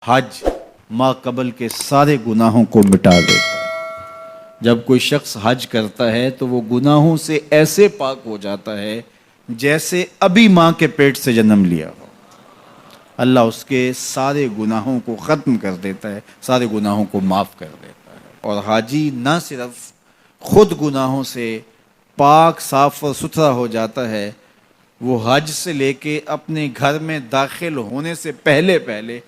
حج ما قبل کے سارے گناہوں کو مٹا دیتا ہے۔ جب کوئی شخص حج کرتا ہے تو وہ گناہوں سے ایسے پاک ہو جاتا ہے جیسے ابھی ماں کے پیٹ سے جنم لیا ہو۔ اللہ اس کے سارے گناہوں کو ختم کر دیتا ہے، سارے گناہوں کو معاف کر دیتا ہے۔ اور حاجی نہ صرف خود گناہوں سے پاک صاف اور ستھرا ہو جاتا ہے، وہ حج سے لے کے اپنے گھر میں داخل ہونے سے پہلے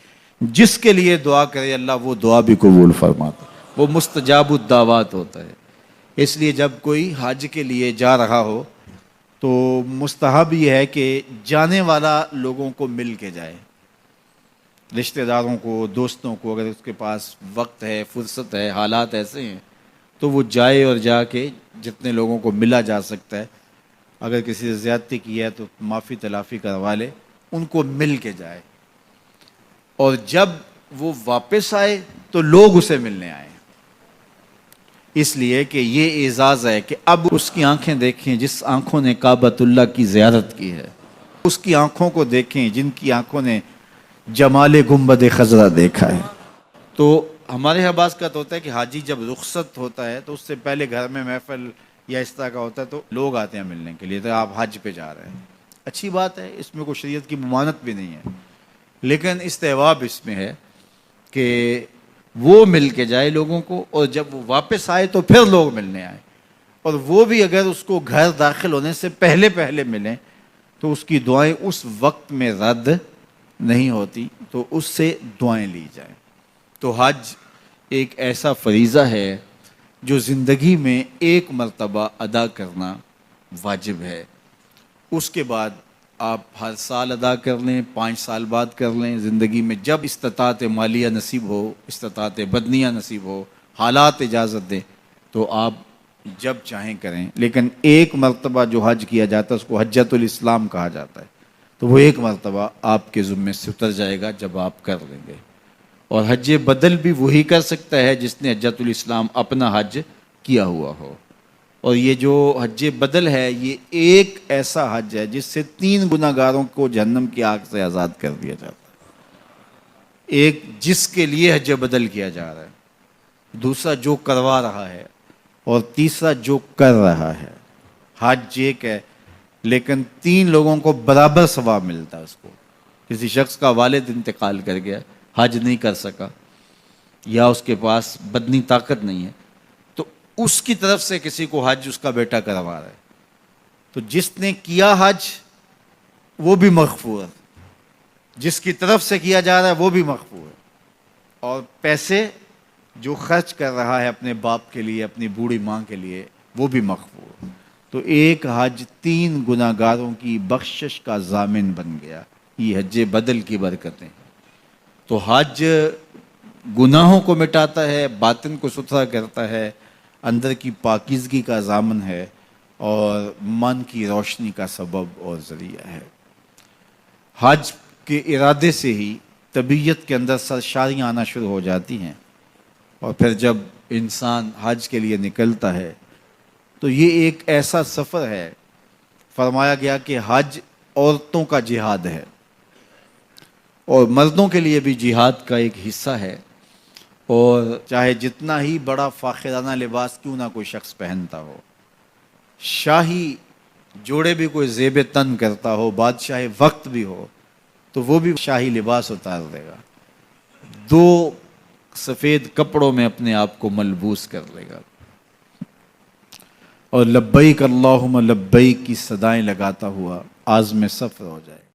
جس کے لیے دعا کرے اللہ وہ دعا بھی قبول فرماتا ہے، وہ مستجاب الدعوات ہوتا ہے۔ اس لیے جب کوئی حج کے لیے جا رہا ہو تو مستحب یہ ہے کہ جانے والا لوگوں کو مل کے جائے، رشتہ داروں کو، دوستوں کو، اگر اس کے پاس وقت ہے، فرصت ہے، حالات ایسے ہیں تو وہ جائے اور جا کے جتنے لوگوں کو ملا جا سکتا ہے، اگر کسی سے زیادتی کی ہے تو معافی تلافی کروا لے، ان کو مل کے جائے۔ اور جب وہ واپس آئے تو لوگ اسے ملنے آئے، اس لیے کہ یہ اعزاز ہے کہ اب اس کی آنکھیں دیکھیں جس آنکھوں نے کعبۃ اللہ کی زیارت کی ہے، اس کی آنکھوں کو دیکھیں جن کی آنکھوں نے جمال گنبد خضرا دیکھا ہے۔ تو ہمارے یہاں بعض کا تو ہوتا ہے کہ حاجی جب رخصت ہوتا ہے تو اس سے پہلے گھر میں محفل یا اس طرح کا ہوتا ہے تو لوگ آتے ہیں ملنے کے لیے، تو آپ حج پہ جا رہے ہیں، اچھی بات ہے، اس میں کوئی شریعت کی ممانعت بھی نہیں ہے، لیکن استحباب اس میں ہے کہ وہ مل کے جائے لوگوں کو، اور جب وہ واپس آئے تو پھر لوگ ملنے آئے، اور وہ بھی اگر اس کو گھر داخل ہونے سے پہلے ملیں تو اس کی دعائیں اس وقت میں رد نہیں ہوتی، تو اس سے دعائیں لی جائیں۔ تو حج ایک ایسا فریضہ ہے جو زندگی میں ایک مرتبہ ادا کرنا واجب ہے، اس کے بعد آپ ہر سال ادا کر لیں، 5 سال بعد کر لیں، زندگی میں جب استطاعت مالیہ نصیب ہو، استطاعت بدنیہ نصیب ہو، حالات اجازت دیں تو آپ جب چاہیں کریں، لیکن ایک مرتبہ جو حج کیا جاتا ہے اس کو حجۃ الاسلام کہا جاتا ہے، تو وہ ایک مرتبہ آپ کے ذمے سے اتر جائے گا جب آپ کر لیں گے۔ اور حج بدل بھی وہی کر سکتا ہے جس نے حجۃ الاسلام اپنا حج کیا ہوا ہو، اور یہ جو حج بدل ہے یہ ایک ایسا حج ہے جس سے 3 گناہگاروں کو جہنم کی آگ سے آزاد کر دیا جاتا ہے۔ ایک جس کے لیے حج بدل کیا جا رہا ہے، دوسرا جو کروا رہا ہے، اور تیسرا جو کر رہا ہے۔ حج ایک ہے لیکن 3 لوگوں کو برابر ثواب ملتا ہے۔ اس کو کسی شخص کا والد انتقال کر گیا، حج نہیں کر سکا، یا اس کے پاس بدنی طاقت نہیں ہے، تو اس کی طرف سے کسی کو حج اس کا بیٹا کروا رہا ہے، تو جس نے کیا حج وہ بھی مغفور ہے، جس کی طرف سے کیا جا رہا ہے وہ بھی مغفور ہے، اور پیسے جو خرچ کر رہا ہے اپنے باپ کے لیے، اپنی بوڑھی ماں کے لیے، وہ بھی مغفور ہے۔ تو ایک حج 3 گناہگاروں کی بخشش کا ضامن بن گیا، یہ حج بدل کی برکتیں۔ تو حج گناہوں کو مٹاتا ہے، باطن کو ستھرا کرتا ہے، اندر کی پاکیزگی کا ضامن ہے، اور من کی روشنی کا سبب اور ذریعہ ہے۔ حج کے ارادے سے ہی طبیعت کے اندر سرشاریاں آنا شروع ہو جاتی ہیں، اور پھر جب انسان حج کے لیے نکلتا ہے تو یہ ایک ایسا سفر ہے، فرمایا گیا کہ حج عورتوں کا جہاد ہے، اور مردوں کے لیے بھی جہاد کا ایک حصہ ہے، اور چاہے جتنا ہی بڑا فاخرانہ لباس کیوں نہ کوئی شخص پہنتا ہو، شاہی جوڑے بھی کوئی زیب تن کرتا ہو، بادشاہ وقت بھی ہو، تو وہ بھی شاہی لباس اتار دے گا، 2 سفید کپڑوں میں اپنے آپ کو ملبوس کر لے گا، اور لبیک اللہم لبیک کی صدائیں لگاتا ہوا عازم سفر ہو جائے گا۔